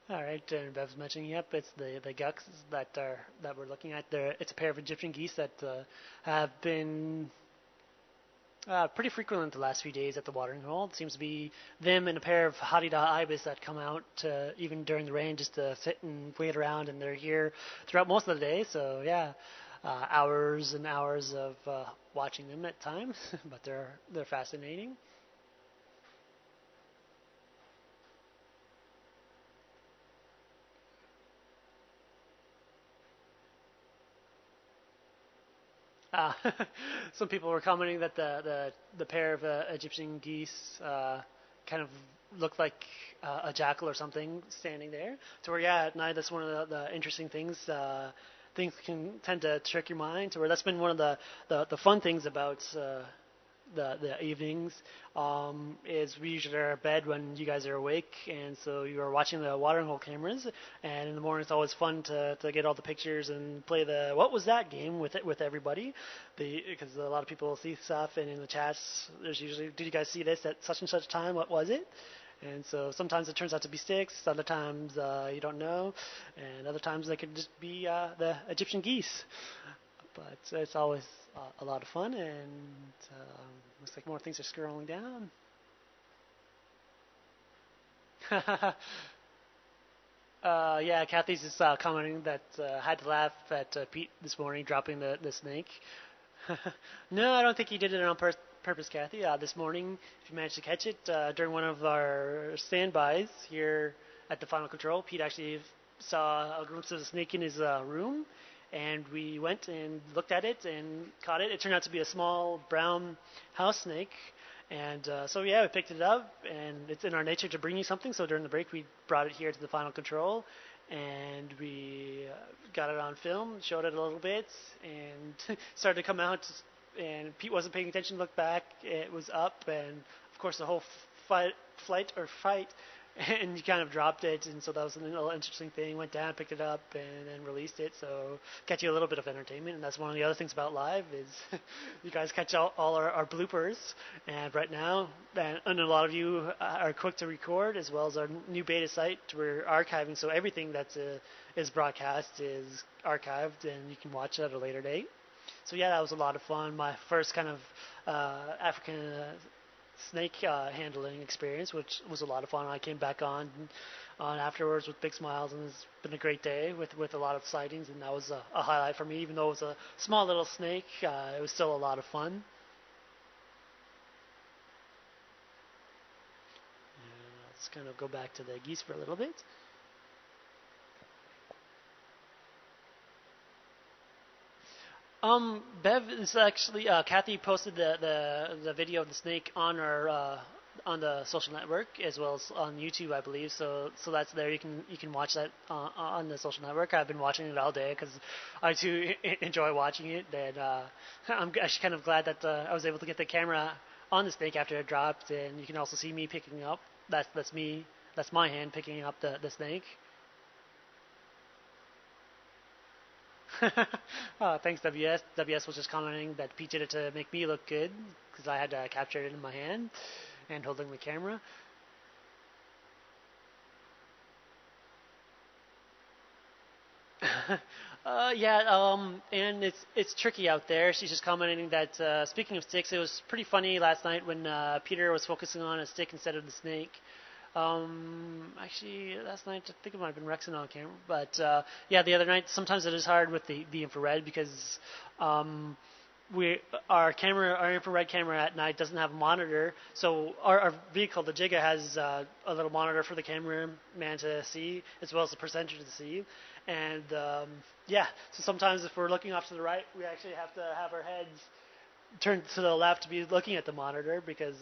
All right, and Bev's mentioning, yep, it's the gucks that we're looking at. There, it's a pair of Egyptian geese that have been pretty frequent the last few days at the watering hole. It seems to be them and a pair of Hadida ibis that come out even during the rain just to sit and wait around, and they're here throughout most of the day. So yeah, hours and hours of watching them at times, but they're fascinating. Uh, some people were commenting that the pair of Egyptian geese kind of looked like a jackal or something standing there. So where yeah, at night that's one of the interesting things. Things can tend to trick your mind. To where that's been one of the fun things about the evenings is we usually are at bed when you guys are awake, and so you are watching the watering hole cameras. And in the morning, it's always fun to get all the pictures and play the what was that game with everybody, because a lot of people see stuff, and in the chats, there's usually did you guys see this at such and such time? What was it? And so sometimes it turns out to be sticks, other times you don't know, and other times they could just be the Egyptian geese. But it's always a lot of fun, and looks like more things are scrolling down. Yeah, Kathy's just commenting that had to laugh at Pete this morning dropping the snake. No, I don't think he did it on purpose, Kathy. This morning, if you managed to catch it, during one of our standbys here at the Final Control, Pete actually saw a glimpse of the snake in his room, and we went and looked at it and caught it. It turned out to be a small brown house snake. And so yeah, we picked it up, and it's in our nature to bring you something. So during the break, we brought it here to the Final Control, and we got it on film, showed it a little bit, and started to come out. And Pete wasn't paying attention. Looked back, it was up, and of course the whole fight, and you kind of dropped it. And so that was a little interesting thing. Went down, picked it up, and then released it. So catch you a little bit of entertainment, and that's one of the other things about live is you guys catch all our bloopers. And right now, and a lot of you are quick to record, as well as our new beta site. We're archiving, so everything that is broadcast is archived, and you can watch it at a later date. So yeah, that was a lot of fun. My first kind of African snake handling experience, which was a lot of fun. I came back on afterwards with big smiles, and it's been a great day with a lot of sightings, and that was a highlight for me. Even though it was a small little snake, it was still a lot of fun. And let's kind of go back to the geese for a little bit. Bev is actually Kathy posted the video of the snake on our on the social network as well as on YouTube, I believe. So that's there. You can watch that on the social network. I've been watching it all day because I too enjoy watching it. And I'm actually kind of glad that I was able to get the camera on the snake after it dropped, and you can also see me picking up. That's me. That's my hand picking up the snake. Thanks, WS. WS was just commenting that Pete did it to make me look good because I had to capture it in my hand and holding the camera. Yeah, and it's tricky out there. She's just commenting that speaking of sticks, it was pretty funny last night when Peter was focusing on a stick instead of the snake. Actually, last night I think it might have been Rexon on camera, but yeah, the other night sometimes it is hard with the infrared because um, we our infrared camera at night doesn't have a monitor, so our vehicle, the Giga, has a little monitor for the cameraman to see as well as the presenter to see, and yeah, so sometimes if we're looking off to the right, we actually have to have our heads turn to the left to be looking at the monitor because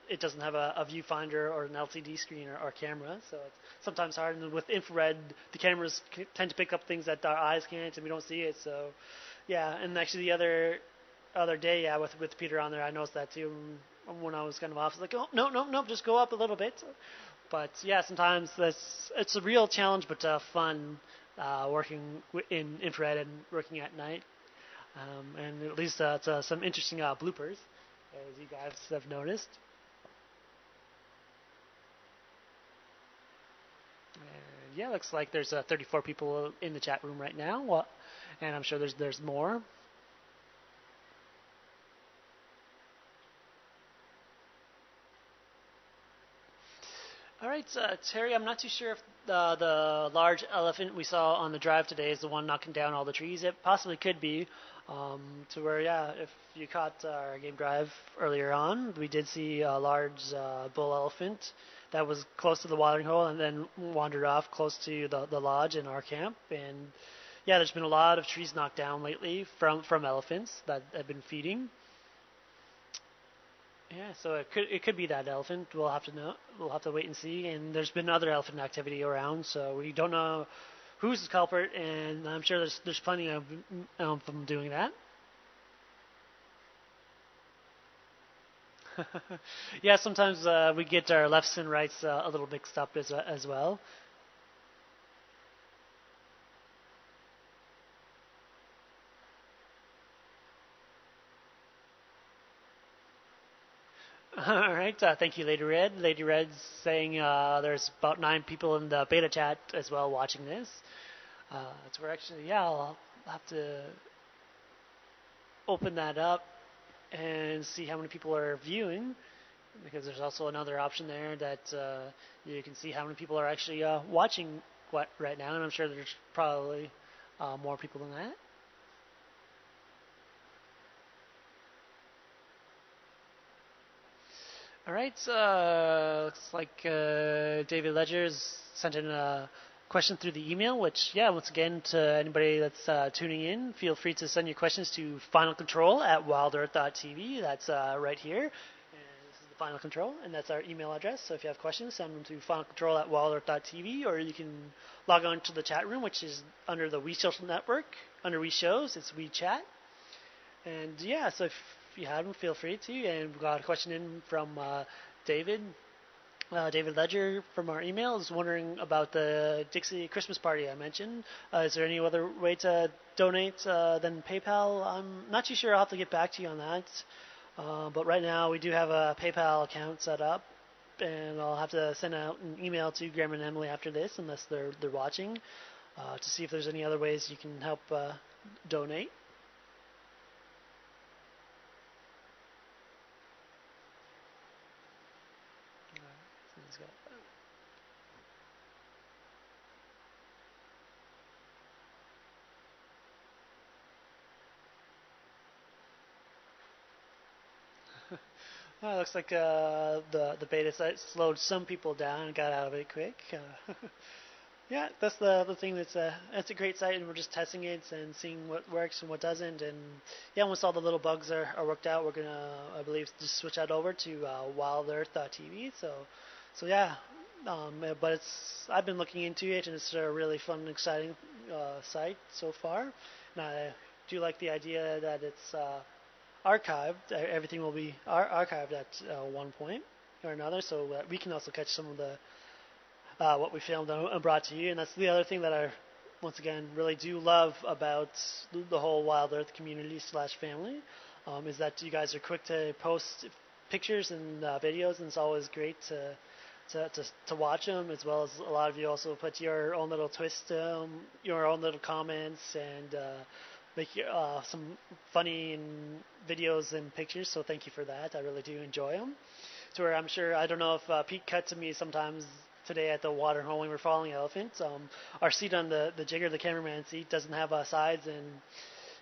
it doesn't have a viewfinder or an LCD screen or camera. So it's sometimes hard. And with infrared, the cameras tend to pick up things that our eyes can't, and we don't see it. So yeah. And actually, the other day, yeah, with Peter on there, I noticed that too. When I was kind of off, I was like, oh no, no, no, just go up a little bit. But yeah, sometimes it's a real challenge, but fun working in infrared and working at night. And at least it's some interesting bloopers, as you guys have noticed. yeah, looks like there's 34 people in the chat room right now, and I'm sure there's more. All right, Terry, I'm not too sure if the large elephant we saw on the drive today is the one knocking down all the trees. It possibly could be. To where, yeah, if you caught our game drive earlier on, we did see a large bull elephant that was close to the watering hole and then wandered off close to the lodge in our camp. And yeah, there's been a lot of trees knocked down lately from elephants that have been feeding. Yeah, so it could be that elephant. We'll have to know. We'll have to wait and see. And there's been other elephant activity around, so we don't know who's the culprit. And I'm sure there's plenty of them doing that. Yeah, sometimes we get our lefts and rights a little mixed up as well. All right, thank you, Lady Red. Lady Red's saying there's about 9 people in the beta chat as well watching this. So we're actually, yeah, I'll have to open that up and see how many people are viewing, because there's also another option there that you can see how many people are actually watching what right now, and I'm sure there's probably more people than that. All right, looks like David Ledger's sent in a question through the email, which, yeah, once again, to anybody that's tuning in, feel free to send your questions to finalcontrol@wildearth.tv. That's right here. And this is the Final Control, and that's our email address. So if you have questions, send them to finalcontrol@wildearth.tv, or you can log on to the chat room, which is under the We Social Network. Under We Shows, it's WeChat. And yeah, so if you have them, feel free to. And we got a question in from David. David Ledger from our email is wondering about the Dixie Christmas party I mentioned. Is there any other way to donate than PayPal? I'm not too sure. I'll have to get back to you on that. But right now we do have a PayPal account set up, and I'll have to send out an email to Graham and Emily after this, unless they're watching, to see if there's any other ways you can help donate. It looks like the beta site slowed some people down and got out of it quick. Yeah, that's the thing. It's a great site, and we're just testing it and seeing what works and what doesn't. And yeah, once all the little bugs are worked out, we're gonna, I believe, just switch that over to WildEarth.tv. So yeah, but I've been looking into it, and it's a really fun and exciting site so far. And I do like the idea that it's archived. Everything will be archived at one point or another, so we can also catch some of the what we filmed and brought to you. And that's the other thing that I, once again, really do love about the whole Wild Earth community / family, is that you guys are quick to post pictures and videos, and it's always great to watch them, as well as a lot of you also put your own little twist, your own little comments, and make some funny and videos and pictures. So thank you for that. I really do enjoy them. To where I'm sure, I don't know if Pete cut to me sometimes today at the water hole when we were following elephants. Our seat on the jigger, the cameraman seat, doesn't have sides and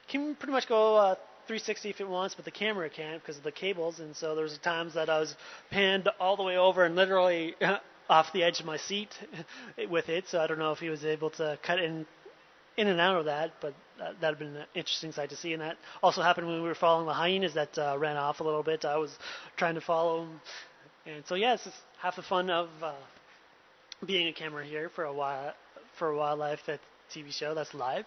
can pretty much go 360 if it wants, but the camera can't because of the cables. And so there was times that I was panned all the way over and literally off the edge of my seat with it. So I don't know if he was able to cut in and out of that, but that would have been an interesting sight to see. And that also happened when we were following the hyenas that ran off a little bit. I was trying to follow them. And so, yeah, it's just half the fun of being a camera here for a while, for a wildlife TV show that's live.